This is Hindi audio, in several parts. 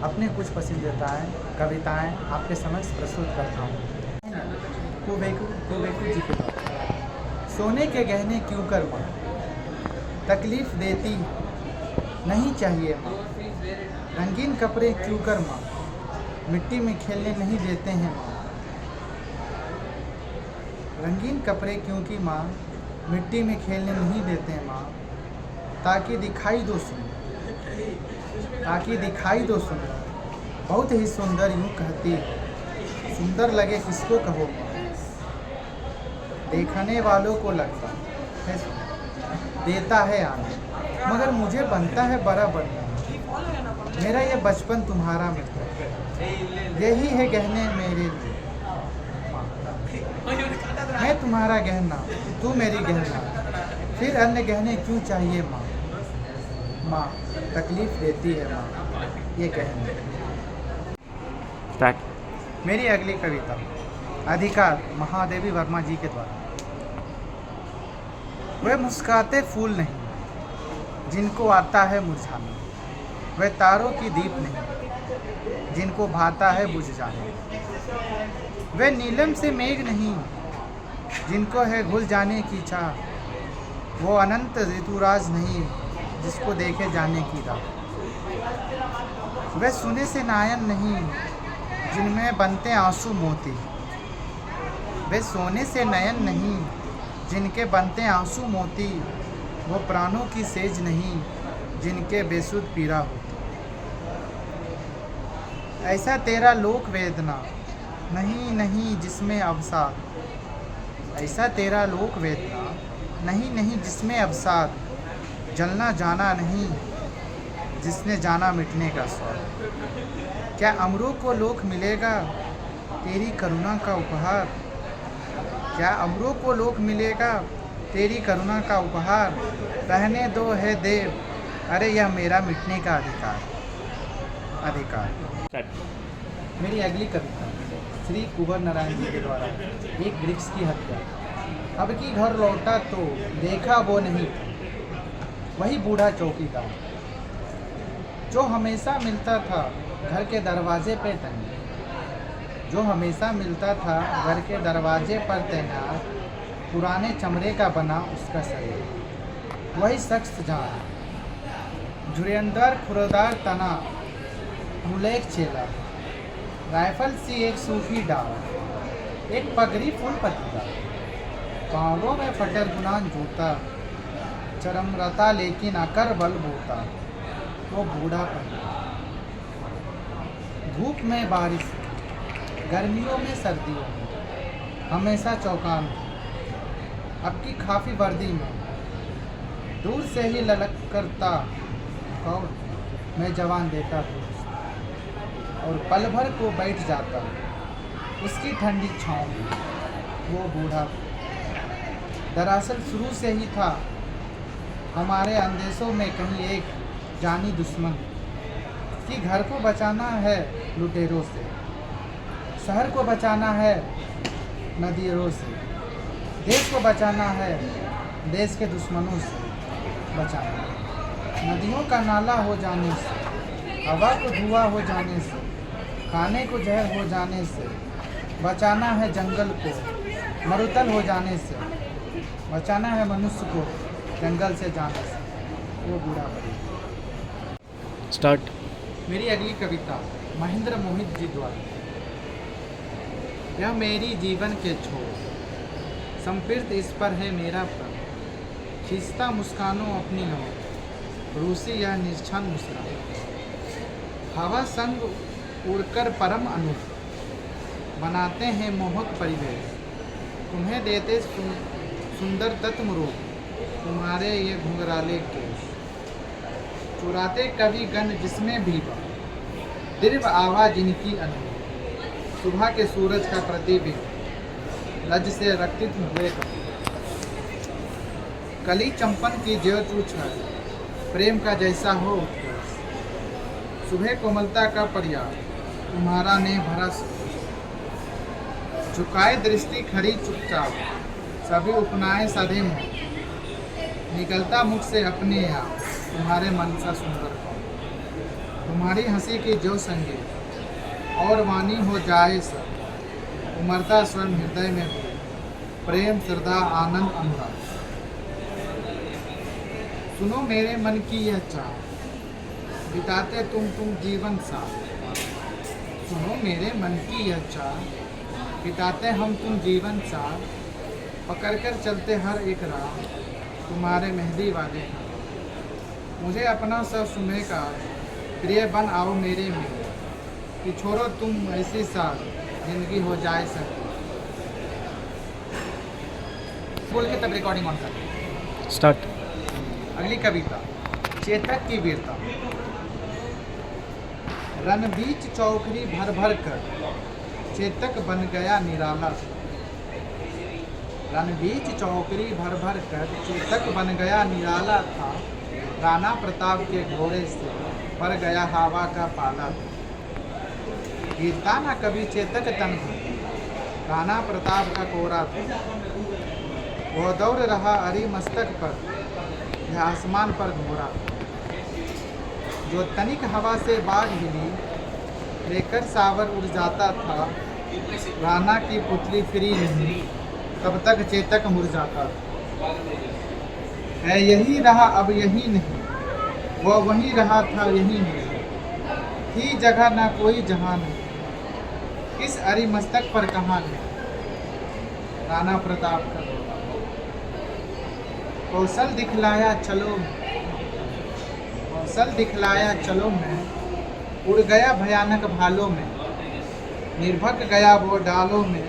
अपने कुछ पसंदीदाएँ कविताएँ आपके समक्ष प्रस्तुत करता हूँ। कुवेकू जी के द्वारा। सोने के गहने क्यों कर माँ तकलीफ़ देती नहीं चाहिए माँ। रंगीन कपड़े क्यों कर माँ मिट्टी में खेलने नहीं देते हैं माँ। रंगीन कपड़े क्योंकि माँ मिट्टी में खेलने नहीं देते हैं माँ। ताकि दिखाई दो सुंदर बहुत ही सुंदर यूँ कहती सुंदर लगे किसको कहो देखने वालों को लगता है देता है आनंद मगर मुझे बनता है बड़ा बनना। मेरा ये बचपन तुम्हारा मित्र यही है गहने मेरे लिए। मैं तुम्हारा गहना तू मेरी गहना फिर अन्य गहने क्यों चाहिए माँ। माँ तकलीफ़ देती है माँ ये गहने। मेरी अगली कविता अधिकार महादेवी वर्मा जी के द्वारा। वे मुस्कुराते फूल नहीं जिनको आता है मुरझाना। वे तारों की दीप नहीं जिनको भाता है बुझ जाना। वे नीलम से मेघ नहीं जिनको है घुल जाने की चाह। वो अनंत ऋतुराज नहीं जिसको देखे जाने की राह। वे सुने से नायन नहीं जिनमें बनते आंसू मोती। वे सोने से नयन नहीं जिनके बनते आंसू मोती। वो प्राणों की सेज नहीं जिनके बेसुध पीड़ा होती। ऐसा तेरा लोक वेदना नहीं जिसमें अवसाद। ऐसा तेरा लोक वेदना नहीं जिसमें अवसाद। जलना जाना नहीं जिसने जाना मिटने का स्वाद। क्या अमरों को लोक मिलेगा तेरी करुणा का उपहार। क्या अमरों को लोक मिलेगा तेरी करुणा का उपहार। रहने दो है देव अरे यह मेरा मिटने का अधिकार। मेरी अगली कविता श्री कुंवर नारायण जी के द्वारा। एक वृक्ष की हत्या। अब की घर लौटा तो देखा वो नहीं वही बूढ़ा चौकीदार जो हमेशा मिलता था घर के दरवाजे पे तैनात। जो हमेशा मिलता था घर के दरवाजे पर तैनात। पुराने चमड़े का बना उसका शरीर वही सख्त जान। झुरियंदार खुरदार तना मुलेक चेला। राइफल सी एक सूखी डाल एक पगड़ी फूल पत्ता। पाँवों में फटर गुनान जूता चरमरता लेकिन अकर बल बोता। वो बूढ़ा पहना धूप में बारिश गर्मियों में सर्दियों में हमेशा चौकान। अब की खाफी वर्दी में दूर से ही ललक करता और मैं जवान देता था और पल भर को बैठ जाता उसकी ठंडी छाँव में। वो बूढ़ा दरअसल शुरू से ही था हमारे अंदेशों में कहीं एक जानी दुश्मन कि घर को बचाना है लुटेरों से। शहर को बचाना है नदियों से। देश को बचाना है देश के दुश्मनों से बचाना। नदियों का नाला हो जाने से हवा को धुआं हो जाने से खाने को जहर हो जाने से बचाना है। जंगल को मरुतल हो जाने से बचाना है। मनुष्य को जंगल से जाने से। वो बूढ़ा पड़ी। स्टार्ट। मेरी अगली कविता महेंद्र मोहित जी द्वारा। यह मेरी जीवन के छोर संपिर्त इस पर है मेरा प्रण। खींचता मुस्कानों अपनी ओर रूसी यह निश्चल मुस्कुरा। हवा संग उड़कर परम अनूप बनाते हैं मोहक परिवेश। तुम्हें देते सुंदर तत्म रूप तुम्हारे ये घुंघराले केश। चुराते कवि गण जिसमें भी दीर्घ आवाज इनकी अनूप। सुबह के सूरज का प्रतिबिंब लज से रक्तित हुए कली चंपन की ज्योत उछल प्रेम का जैसा हो उत्कर्ष। सुबह कोमलता का पर्याय तुम्हारा ने भरा झुकाए दृष्टि खड़ी चुपचाप सभी उपनाए सधे मुँह। निकलता मुख से अपने आप तुम्हारे मन सा सुंदर तुम्हारी हंसी के जो संगे और वाणी हो जाए सब, उमरता स्वयं हृदय में भी प्रेम श्रद्धा आनंद अनुराग। सुनो मेरे मन की यह चाह, बिताते तुम जीवन साथ। सुनो मेरे मन की यह चाह, बिताते हम तुम जीवन साथ। पकड़ कर चलते हर एक राह, तुम्हारे मेहंदी वाले हाथ। मुझे अपना सब सुने का प्रिय बन आओ मेरे में, कि छोड़ो तुम ऐसी साथ जिंदगी हो जाए सकती। बोल के तब रिकॉर्डिंग ऑन कर स्टार्ट। अगली कविता चेतक की वीरता। रणबीच चौकड़ी भर भर कर चेतक बन गया निराला। रणबीच चौकड़ी भर भर कर चेतक बन गया निराला था। राणा प्रताप के घोड़े से पर गया हवा का पाला था। गिरता न कभी चेतक तन पर, राणा प्रताप का कोरा था। वह दौड़ रहा अरी मस्तक पर, यह आसमान पर घोड़ा। जो तनिक हवा से बाग हिली, लेकर सावर उड़ जाता था। राणा की पुतली फिरी नहीं, तब तक चेतक मुरझाता था। है यही रहा अब यही नहीं, वह वही रहा था यही नहीं। थी जगह ना कोई जहां नहीं, किस अरी मस्तक पर कहाँ नहीं। राणा प्रताप का कौशल दिखलाया चलो, कौशल दिखलाया चलो मैं। उड़ गया भयानक भालों में, निर्भक गया वो डालों में।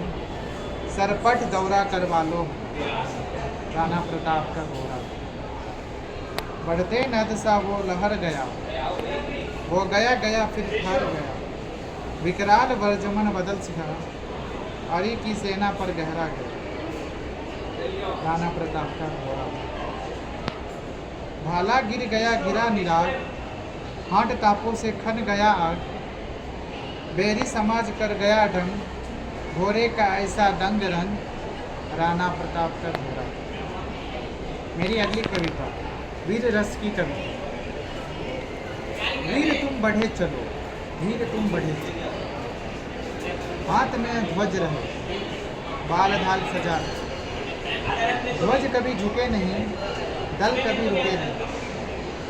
सरपट दौरा करवालो में, राणा प्रताप का घोड़ा। बढ़ते नद सा वो लहर गया, वो गया गया फिर ठहर गया। विकराल वर्जमन बदल सिखा, अरी की सेना पर गहरा गया। राणा प्रताप का घोड़ा। भाला गिर गया गिरा निराग, हाट तापों से खन गया आग। बेरी समाज कर गया ढंग, घोड़े का ऐसा दंग रंग। राणा प्रताप का घोड़ा। मेरी अगली कविता वीर रस की कविता। वीर तुम बढ़े चलो, वीर तुम बढ़े चलो। हाथ में ध्वज रहे, बाल ढाल सजा। ध्वज कभी झुके नहीं, दल कभी रुके नहीं।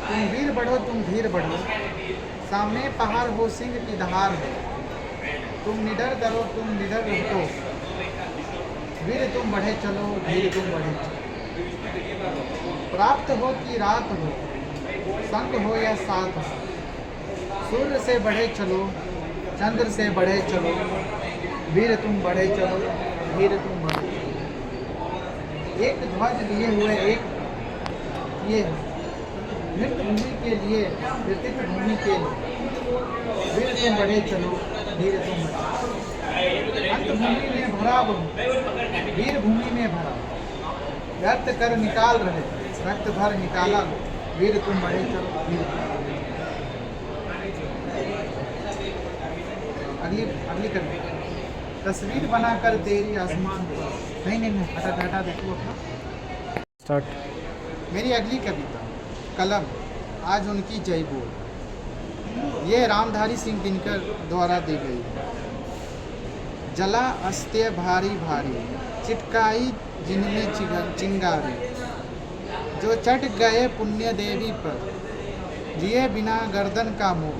तुम वीर बढ़ो तुम धीर बढ़ो, सामने पहाड़ हो सिंह की दहाड़ हो। तुम निडर डरो तुम निडर रहो, वीर तुम बढ़े चलो वीर तुम बढ़े चलो। प्राप्त हो कि रात हो, संग हो या साथ हो। सूर्य से बढ़े चलो, चंद्र से बढ़े चलो, वीर तुम बढ़े चलो वीर तुम बढ़े चलो। एक ध्वज लिए हुए एक ये नृत्य भूमि के लिए, व्यतीत भूमि के लिए। वीर तुम बढ़े चलो वीर तुम बढ़े। अंत भूमि में भरा बहु, वीर भूमि में भरा। व्यर्थ कर निकाल रहे, रक्त भर निकाला लो। वीर तुम बढ़े चलो वीर तुम बढ़े। अगली कविता तस्वीर बनाकर तेरी आसमान पर। नहीं हटा देखो अपना स्टार्ट। मेरी अगली कविता कलम आज उनकी जय बोल। ये रामधारी सिंह दिनकर द्वारा दी गई है। जला अस्त्य भारी भारी, चिटकाई जिनमें चिंगारी। जो चट गए पुण्य देवी पर, जिए बिना गर्दन का मोह।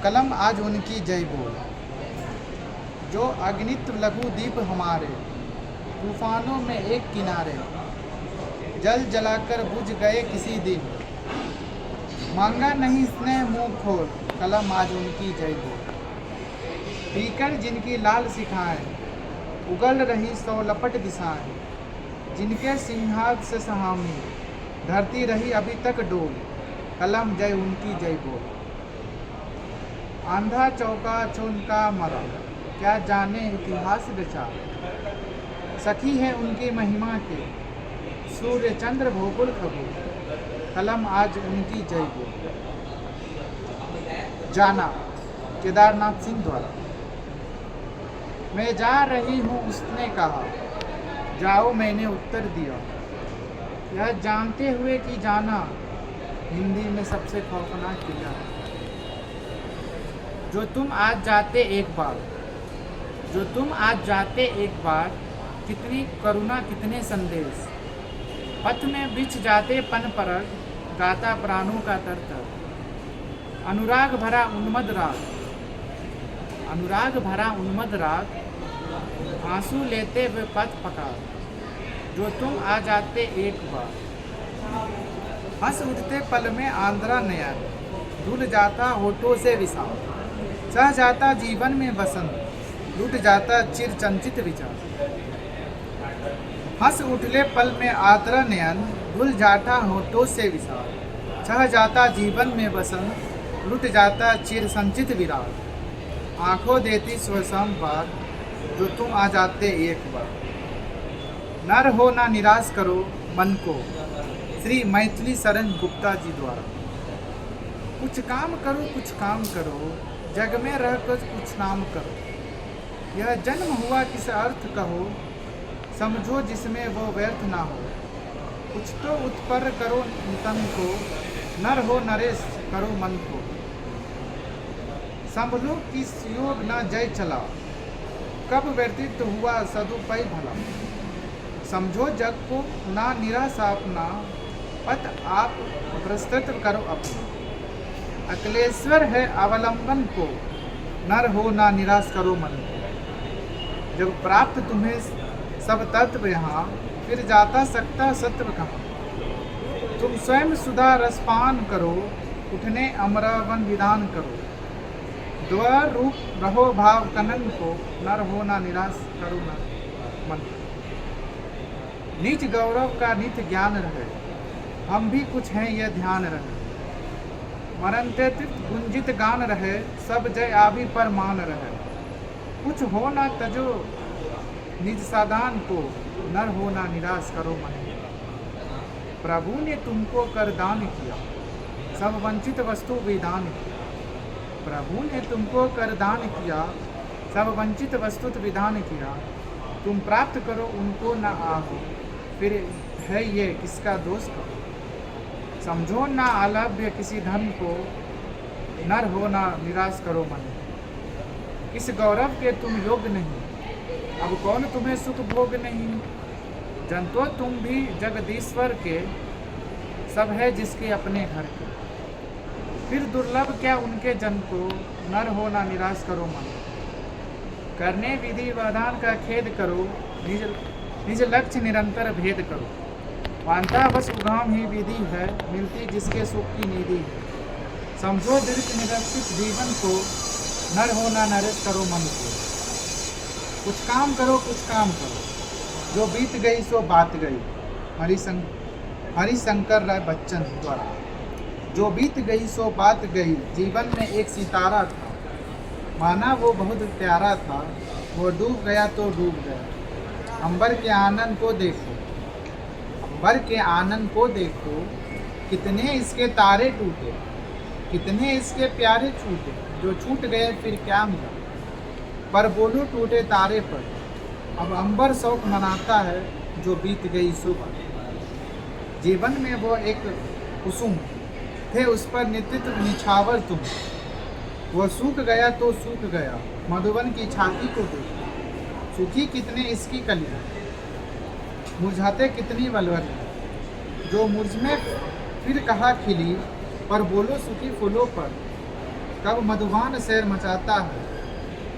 कलम आज उनकी जय बोल। जो अग्नित लघु दीप हमारे, तूफानों में एक किनारे। जल जलाकर बुझ गए किसी दिन, मांगा नहीं स्नेह मुँह खोल। कलम आज उनकी जय बोल। पीकर जिनकी लाल सिखाएं, उगल रही सौ लपट दिशाएं। जिनके सिंहासन से सहामी, धरती रही अभी तक डोल। कलम जय उनकी जय बोल। आंधा चौका चौनका मरा, क्या जाने इतिहास रचा। सखी है उनकी महिमा के, सूर्य चंद्र भूगोल खगोल। कलम आज उनकी जय बोल। जाना केदारनाथ सिंह द्वारा। मैं जा रही हूँ उसने कहा, जाओ मैंने उत्तर दिया। यह जानते हुए कि जाना, हिंदी में सबसे खौफनाक किया। जो तुम आज जाते एक बार, जो तुम आज जाते एक बार, कितनी करुणा कितने संदेश, पथ में बिछ जाते पन परग, गाता प्राणों का तरतर, अनुराग भरा उन्मद राग, अनुराग भरा उन्मद राग, आंसू लेते हुए पथ पकार, जो तुम आ जाते एक बार, हंस उठते पल में आंद्रा नयन, धुल जाता होठों से विशाल, सह जाता जीवन में बसंत, लुट जाता चिर चंचित विचार, हंस उठले पल में आद्रा नयन, धुल जाता होठों से विशाल, छह जाता जीवन में बसंत, लुट जाता चिर संचित विराट, आंखों देती स्वसम बार, जो तुम आ जाते एक बार, नर हो ना निराश करो मन को, श्री मैथिली शरण गुप्ता जी द्वारा, कुछ काम करो कुछ काम करो, जग में रह कर कुछ नाम करो, यह जन्म हुआ किस अर्थ कहो, समझो जिसमें वो व्यर्थ ना हो, कुछ तो उत्पर करो तन को, नर हो नरेश करो मन को, संभलो किस योग न जय चला, कब व्यतीत हुआ सदुपय भला, समझो जग को ना निराशा अपना, पथ आप प्रस्तुत करो अपना, अकलेश्वर है अवलंबन को, नर हो ना निराश करो मन को, जब प्राप्त तुम्हें सब तत्व यहाँ, फिर जाता सकता सत्व कहाँ, तुम स्वयं सुधा रसपान करो, उठने अमरवन विधान करो, द्वार रूप रहो भाव कनन को, नर हो ना निराश करो न मन, नीच गौरव का नित ज्ञान रहे, हम भी कुछ हैं यह ध्यान रहे, मरनते गुंजित गान रहे, सब जय आभि पर मान रहे, कुछ हो ना तजो निज साधान को, नर हो ना निराश करो मन, प्रभु ने तुमको कर दान किया, सब वंचित वस्तु विदान किया, प्रभु ने तुमको कर दान किया, सब वंचित वस्तु विधान किया, तुम प्राप्त करो उनको न आहो, फिर है ये किसका दोष करो, समझो ना आलभ्य किसी धन को, नर हो ना निराश करो मन, किस गौरव के तुम योग्य नहीं, अब कौन तुम्हें सुख भोग नहीं, जनतो तुम भी जगदीश्वर के, सब है जिसके अपने घर के, फिर दुर्लभ क्या उनके जन को, नर हो ना निराश करो मन, करने विधि विधान का खेद करो, निज निज लक्ष्य निरंतर भेद करो, मानता बस उगाम ही विधि है, मिलती जिसके सुख की निधि है, समझो दीर्घ निरक्षित जीवन को, नर हो ना नरेश करो मन को, कुछ काम करो कुछ काम करो, जो बीत गई सो बात गई, हरिशंकर राय बच्चन द्वारा, जो बीत गई सो बात गई, जीवन में एक सितारा था, माना वो बहुत प्यारा था, वो डूब गया तो डूब गया, अंबर के आनंद को देखो, अंबर के आनंद को देखो, कितने इसके तारे टूटे, कितने इसके प्यारे छूटे, जो छूट गए फिर क्या मिला, पर बोलो टूटे तारे पर, अब अंबर शौक मनाता है, जो बीत गई सो बात, जीवन में वो एक कुसुम थे, उस पर नित्य निछावर तुम, वो सूख गया तो सूख गया, मधुबन की छाती को देखो, सूखी कितने इसकी कलियां, मुरझाते कितनी वलवली, जो मुरझ में फिर कहा खिली, पर बोलो सूखी फूलों पर, कब मधुबान शैर मचाता है,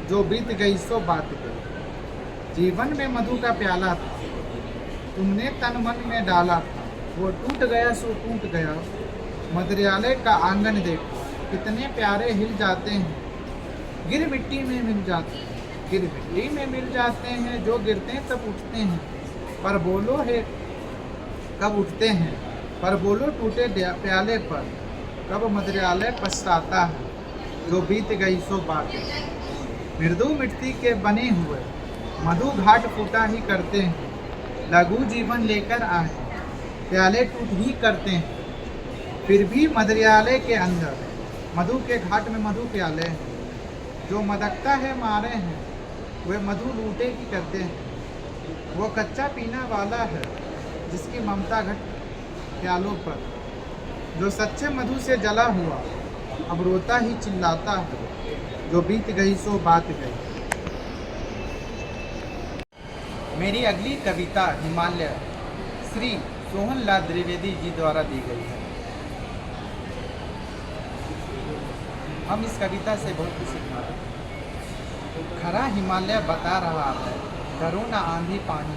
जो बीत गई सो बात गई, जीवन में मधु का प्याला था, तुमने तन मन में डाला था, वो टूट गया सो टूट गया, मद्रियालय का आंगन देखो, कितने प्यारे हिल जाते हैं, गिर मिट्टी में मिल जाते हैं, गिर मिट्टी में मिल जाते हैं, जो गिरते हैं तब उठते हैं, पर बोलो है कब उठते हैं, पर बोलो टूटे प्याले पर, कब मद्रियालय पछताता है, जो बीत गई सो बात, मृदु मिट्टी के बने हुए मधु घाट फूटा ही करते हैं, लघु जीवन लेकर आए प्याले टूट ही करते हैं, फिर भी मद्रियालय के अंदर मधु के घाट में मधु प्याले हैं, जो मदकता है मारे हैं, वे मधु लूटे ही करते हैं, वो कच्चा पीना वाला है, जिसकी ममता घट प्यालों पर, जो सच्चे मधु से जला हुआ अब रोता ही चिल्लाता है, जो बीत गई सो बात गई। मेरी अगली कविता हिमालय श्री सोहनलाल द्विवेदी जी द्वारा दी गई है। हम इस कविता से बहुत कुछ सीखना है। खरा हिमालय बता रहा है, डरो न आंधी पानी,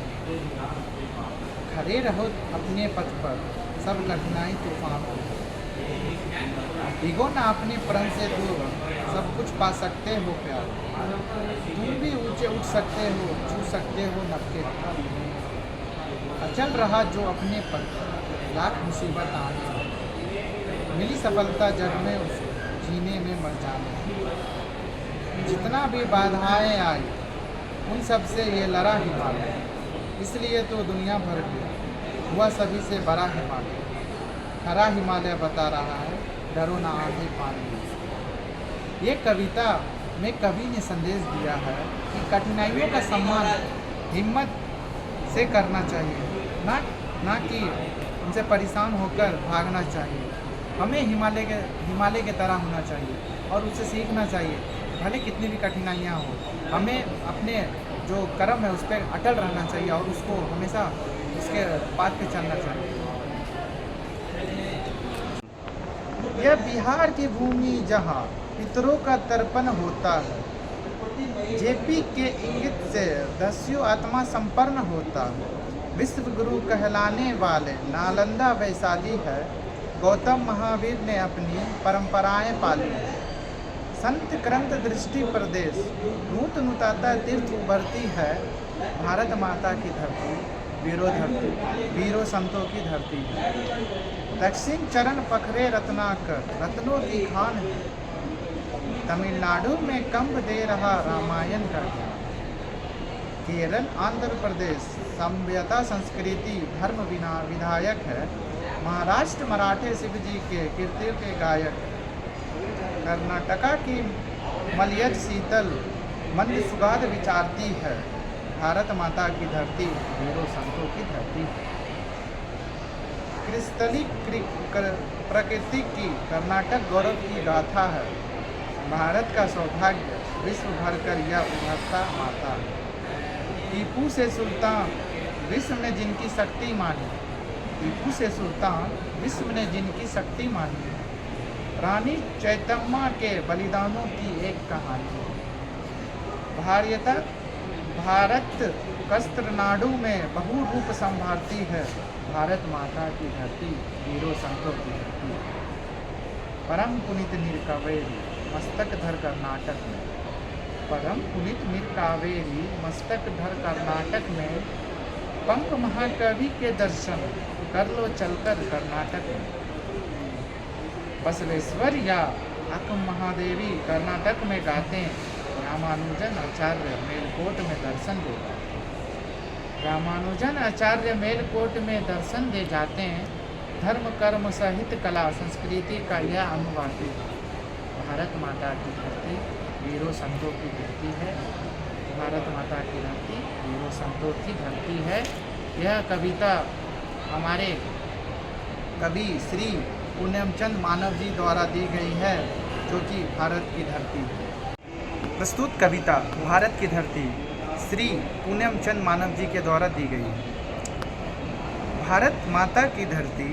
खड़े रहो अपने पथ पर, सब कठिनाई तूफान हो। डिगो ना अपने प्रण से दूर, सब कुछ पा सकते हो प्यार, तुम भी ऊंचे उठ सकते हो, छू सकते हो नबके। अचल रहा जो अपने पर, लाख मुसीबत आने, मिली सफलता जग में उसे, जीने में मर जाने। जितना भी बाधाएं आई, उन सब से ये लड़ा हिमालय, इसलिए तो दुनिया भर में हुआ सभी से बड़ा हिमालय। खरा हिमालय बता रहा है, डरो ना आंधी पानी। ये कविता में कवि ने संदेश दिया है कि कठिनाइयों का सम्मान हिम्मत से करना चाहिए, ना कि उनसे परेशान होकर भागना चाहिए। हमें हिमालय के तरह होना चाहिए और उससे सीखना चाहिए। भले कितनी भी कठिनाइयाँ हो, हमें अपने जो कर्म है उस पर अटल रहना चाहिए और उसको हमेशा उसके पाथ पे चलना चाहिए। यह बिहार की भूमि जहाँ पितरों का तर्पण होता है, जेपी के इंगित से दस्यु आत्मा संपन्न होता है। विश्व गुरु कहलाने वाले नालंदा वैशाली है, गौतम महावीर ने अपनी परंपराएं पाली। संत क्रंत दृष्टि प्रदेश नूत नुताता तीर्थ उभरती है, भारत माता की धरती वीरों संतों की धरती है। दक्षिण चरण पखरे रत्नाकर, रत्नों की खान है, तमिलनाडु में कंब दे रहा रामायण का ज्ञान। केरल आंध्र प्रदेश सभ्यता संस्कृति धर्म विधायक है, महाराष्ट्र मराठे शिव जी के कीर्तियों के गायक। कर्नाटका की मलयज शीतल मंद सुगाध विचारती है, भारत माता की धरती वीरों संतों की धरती है। क्रिस्टली प्रकृति की कर्नाटक गौरव की गाथा है, भारत का सौभाग्य विश्व भर कर यह उभरता माता है। टीपू से सुल्तान विश्व ने जिनकी शक्ति मानी, टीपू से सुल्तान विश्व ने जिनकी शक्ति मानी। रानी चैतम्मा के बलिदानों की एक कहानी। भारत कस्त्रनाडु में बहु रूप संभालती है, भारत माता की धरती वीरों संतों की धरती। परम पुनित नीर कावेरी मस्तक धर कर्नाटक में, परम पुनित नीर कावेरी मस्तक धर कर्नाटक में। पंक महाकवि के दर्शन कर लो चलकर कर्नाटक में। बसवेश्वर या अक्क महादेवी कर्नाटक में गाते, रामानुजन आचार्य मेलकोट में दर्शन दे जाते हैं। रामानुजन आचार्य मेलकोट में दर्शन दे जाते हैं। धर्म कर्म सहित कला संस्कृति का यह अनुवादी, भारत माता की धरती वीरों संतों की धरती है, भारत माता की धरती वीरों संतों की धरती है। यह कविता हमारे कवि श्री पूर्णचंद मानव जी द्वारा दी गई है, जो कि भारत की धरती है। प्रस्तुत कविता भारत की धरती श्री पूर्णचंद मानव जी के द्वारा दी गई है। भारत माता की धरती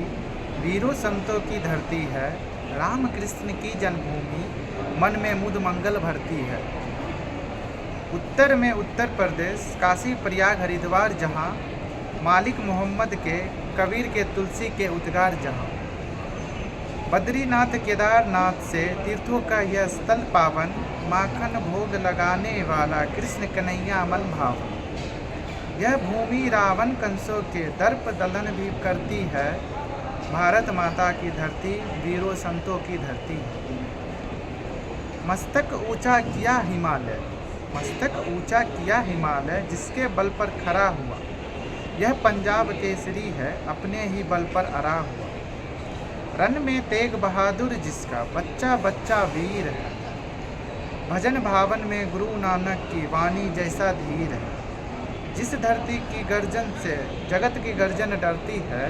वीरों संतों की धरती है, राम कृष्ण की जन्मभूमि मन में मुद मंगल भरती है। उत्तर में उत्तर प्रदेश काशी प्रयाग हरिद्वार जहाँ, मालिक मोहम्मद के कबीर के तुलसी के उद्गार जहाँ। बद्रीनाथ केदारनाथ से तीर्थों का यह स्थल पावन, माखन भोग लगाने वाला कृष्ण कन्हैया मन भावन। यह भूमि रावण कंसों के दर्प दलन भी करती है, भारत माता की धरती वीरों संतों की धरती। मस्तक ऊंचा किया हिमालय, मस्तक ऊंचा किया हिमालय, जिसके बल पर खड़ा हुआ। यह पंजाब केसरी है, अपने ही बल पर अड़ा हुआ। रन में तेग बहादुर जिसका, बच्चा बच्चा वीर है। भजन भावन में गुरु नानक की वाणी जैसा धीर है। जिस धरती की गर्जन से जगत की गर्जन डरती है,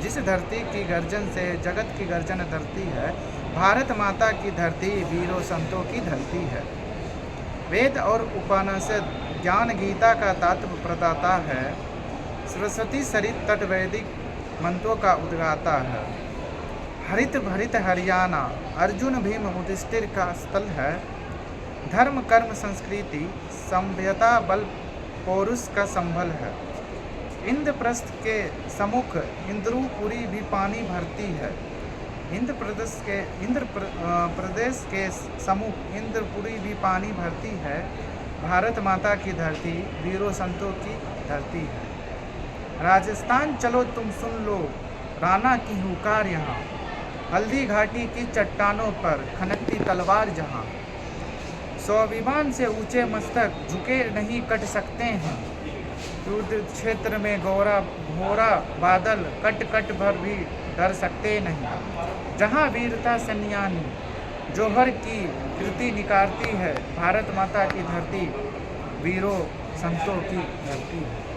जिस धरती की गर्जन से जगत की गर्जन डरती है, भारत माता की धरती वीरों संतों की धरती है। वेद और उपनिषद ज्ञान गीता का तत्व प्रदाता है। सरस्वती सरित तट वैदिक मंत्रों का उद्गाता है। हरित भरित हरियाणा अर्जुन भीम युधिष्ठिर का स्थल है। धर्म कर्म संस्कृति सभ्यता बल पौरुष का संबल है। इंद्रप्रस्थ के सम्मुख इंद्रुपुरी भी पानी भरती है। इंद्र प्रदेश के सम्मुख इंद्रपुरी भी पानी भरती है। भारत माता की धरती वीरों संतों की धरती है। राजस्थान चलो तुम सुन लो राणा की हुकार यहाँ। हल्दी घाटी की चट्टानों पर खनकती तलवार जहाँ। स्वाभिमान से ऊंचे मस्तक झुके नहीं कट सकते हैं। युद्ध क्षेत्र में घोरा बादल कट कट भर भी डर सकते नहीं। जहाँ वीरता सन्यानी जौहर की कृति निकारती है। भारत माता की धरती वीरों संतों की धरती है।